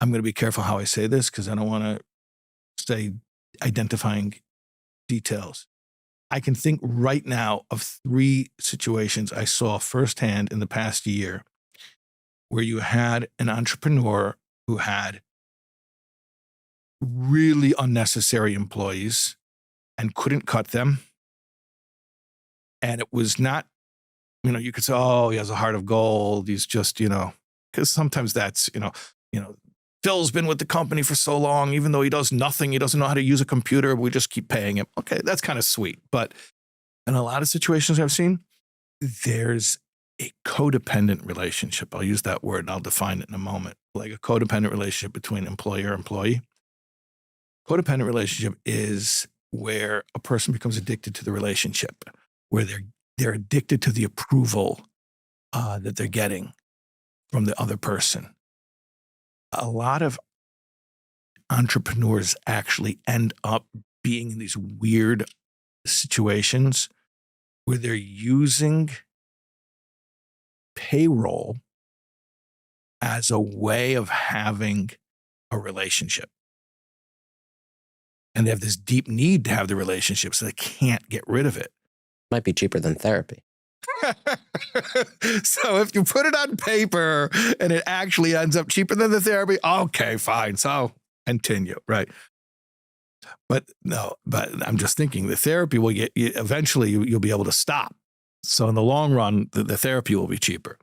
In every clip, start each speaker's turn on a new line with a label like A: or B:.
A: I'm going to be careful how I say this because I don't want to say identifying details. I can think right now of 3 situations I saw firsthand in the past year where you had an entrepreneur who had really unnecessary employees and couldn't cut them. And it was not, you could say, oh, he has a heart of gold. He's just, because sometimes that's, Phil's been with the company for so long, even though he does nothing, he doesn't know how to use a computer, we just keep paying him. Okay, that's kind of sweet. But in a lot of situations I've seen, there's a codependent relationship. I'll use that word and I'll define it in a moment. Like a codependent relationship between employer and employee. Codependent relationship is where a person becomes addicted to the relationship, where they're addicted to the approval that they're getting from the other person. A lot of entrepreneurs actually end up being in these weird situations where they're using payroll as a way of having a relationship. And they have this deep need to have the relationship, so they can't get rid of it.
B: Might be cheaper than therapy.
A: So if you put it on paper and it actually ends up cheaper than the therapy, okay, fine. So continue, right? But I'm just thinking the therapy will get, eventually you'll be able to stop. So in the long run, the therapy will be cheaper.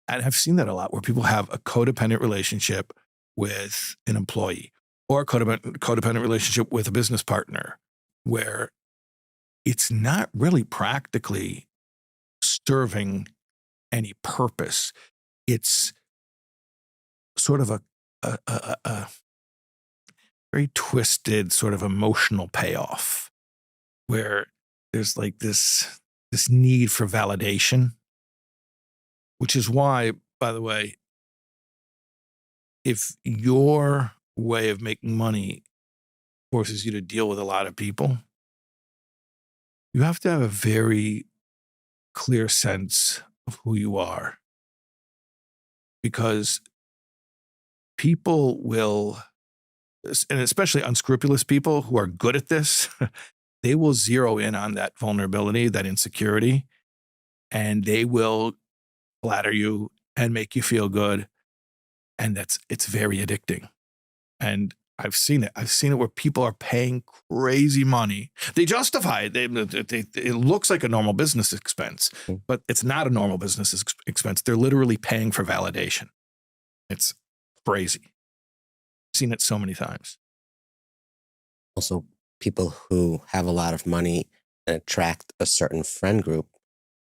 A: And I've seen that a lot where people have a codependent relationship with an employee or a codependent relationship with a business partner where it's not really practically serving any purpose. It's sort of a very twisted sort of emotional payoff where there's like this need for validation, which is why, by the way, if your way of making money forces you to deal with a lot of people, you have to have a very clear sense of who you are, because people will, and especially unscrupulous people who are good at this, they will zero in on that vulnerability, that insecurity, and they will flatter you and make you feel good. And it's very addicting. And I've seen it. I've seen it where people are paying crazy money. They justify it. It looks like a normal business expense, but it's not a normal business expense. They're literally paying for validation. It's crazy. I've seen it so many times.
B: Also, people who have a lot of money and attract a certain friend group,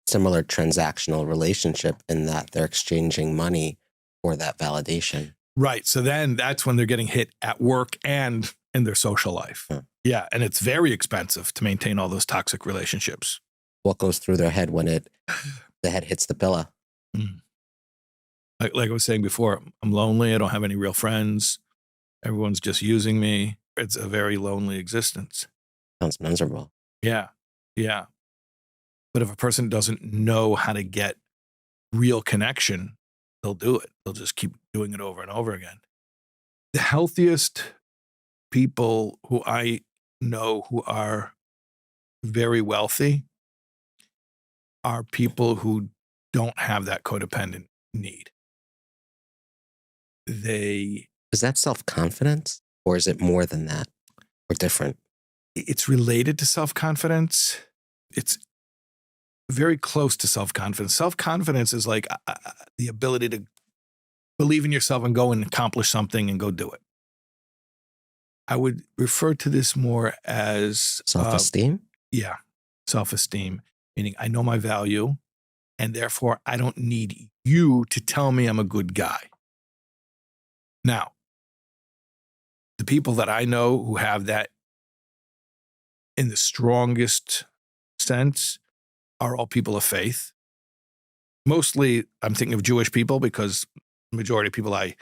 B: similar transactional relationship in that they're exchanging money for that validation.
A: Right. So then that's when they're getting hit at work and in their social life. Yeah. And it's very expensive to maintain all those toxic relationships.
B: What goes through their head when the head hits the pillow?
A: Like I was saying before, I'm lonely. I don't have any real friends. Everyone's just using me. It's a very lonely existence.
B: Sounds miserable.
A: Yeah. Yeah. But if a person doesn't know how to get real connection, they'll do it. They'll just keep doing it over and over again. The healthiest people who I know who are very wealthy are people who don't have that codependent need.
B: Is that self-confidence, or is it more than that, or different?
A: It's related to self-confidence. It's very close to self-confidence. Self-confidence is like the ability to believe in yourself and go and accomplish something and go do it. I would refer to this more as
B: self-esteem.
A: Yeah, self-esteem, meaning I know my value, and therefore I don't need you to tell me I'm a good guy. Now, the people that I know who have that in the strongest sense are all people of faith. Mostly, I'm thinking of Jewish people because the majority of people I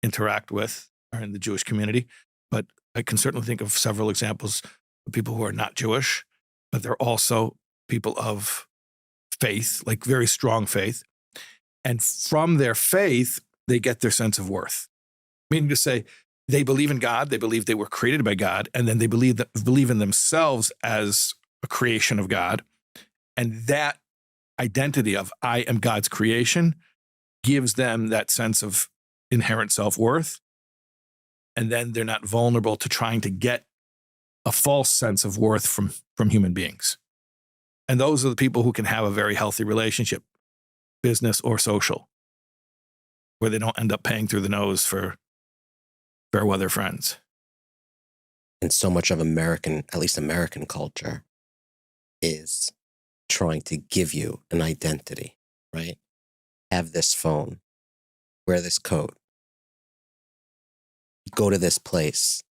A: interact with are in the Jewish community. But I can certainly think of several examples of people who are not Jewish, but they're also people of faith, like very strong faith. And from their faith, they get their sense of worth. Meaning to say, they believe in God, they believe they were created by God, and then they believe in themselves as a creation of God. And that identity of I am God's creation gives them that sense of inherent self-worth. And then they're not vulnerable to trying to get a false sense of worth from human beings. And those are the people who can have a very healthy relationship, business or social, where they don't end up paying through the nose for fair weather friends.
B: And so much of American, at least American culture, is trying to give you an identity, right? Have this phone, wear this coat, go to this place,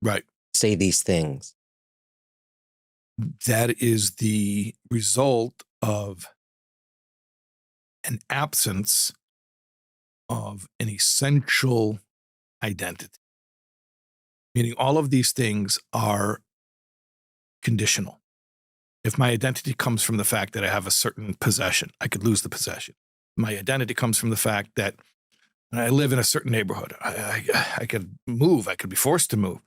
A: Right.
B: say these things.
A: That is the result of an absence of an essential identity. Meaning all of these things are conditional. If my identity comes from the fact that I have a certain possession, I could lose the possession. My identity comes from the fact that I live in a certain neighborhood. I could move. I could be forced to move.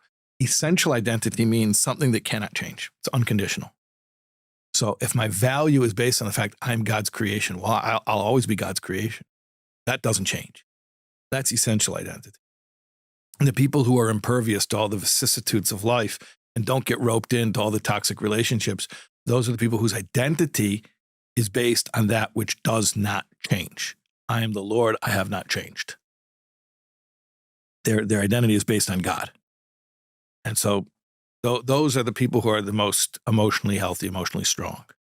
A: Essential identity means something that cannot change. It's unconditional. So if my value is based on the fact I'm God's creation, well, I'll always be God's creation. That doesn't change. That's essential identity. And the people who are impervious to all the vicissitudes of life and don't get roped into all the toxic relationships, those are the people whose identity is based on that which does not change. I am the Lord, I have not changed. Their identity is based on God. And so those are the people who are the most emotionally healthy, emotionally strong.